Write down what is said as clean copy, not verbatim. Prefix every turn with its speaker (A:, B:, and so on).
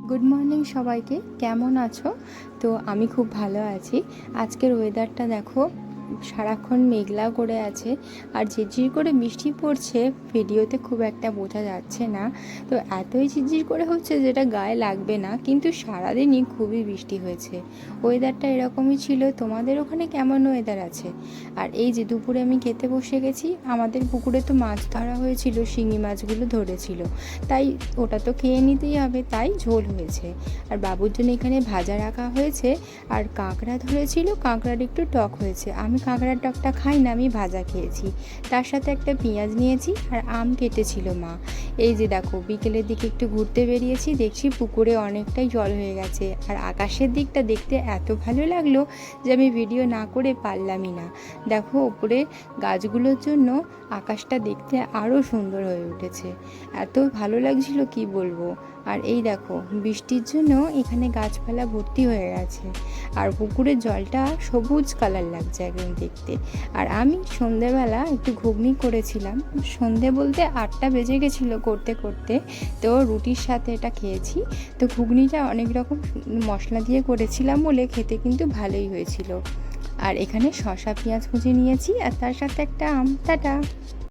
A: Good morning সবাইকে, কেমন আছো? তো আমি খুব ভালো আছি। আজকের ওয়েদারটা দেখো, সারাক্ষণ মেঘলা করে আছে আর ঝিরঝির করে বৃষ্টি পড়ছে। ভিডিওতে খুব একটা বোঝা যাচ্ছে না, তো এতই ঝিরঝির করে হচ্ছে যেটা গায়ে লাগবে না, কিন্তু সারাদিনই খুবই বৃষ্টি হয়েছে। ওয়েদারটা এরকমই ছিল। তোমাদের ওখানে কেমন ওয়েদার আছে? আর এই যে দুপুরে আমি খেতে বসে গেছি। আমাদের পুকুরে তো মাছ ধরা হয়েছিল, শিঙি মাছগুলো ধরেছিল, তাই ওটা তো খেয়ে নিতেই হবে, তাই ঝোল হয়েছে। আর বাবুর জন্য এখানে ভাজা রাখা হয়েছে। আর কাঁকড়া ধরেছিল, কাঁকড়ার একটু টক হয়েছে। আমি কাঁকড়ার টকটা খাই না, আমি ভাজা খেয়েছি। তার সাথে একটা পেঁয়াজ নিয়েছি আর আম কেটেছিল মা। এই যে দেখো, বিকেলের দিকে একটু ঘুরতে বেরিয়েছি, দেখছি পুকুরে অনেকটাই জল হয়ে গেছে। আর আকাশের দিকটা দেখতে এত ভালো লাগলো যে আমি ভিডিও না করে পারলামই না। দেখো, ওপরে গাছগুলোর জন্য আকাশটা দেখতে আরও সুন্দর হয়ে উঠেছে। এত ভালো লাগছিল কি বলবো। আর এই দেখো, বৃষ্টির জন্য এখানে গাছপালা ভর্তি হয়ে গেছে আর পুকুরের জলটা সবুজ কালার লাগছে একদম দেখতে। আর আমি সন্ধেবেলা একটু ঘুগনি করেছিলাম, সন্ধে বলতে 8টা বেজে গেছিলো করতে করতে। তো রুটির সাথে এটা খেয়েছি। তো ঘুগনিটা অনেক রকম মশলা দিয়ে করেছিলাম বলে খেতে কিন্তু ভালোই হয়েছিল। আর এখানে শসা পেঁয়াজ কুচি নিয়েছি আর তার সাথে একটা আম। টাটা।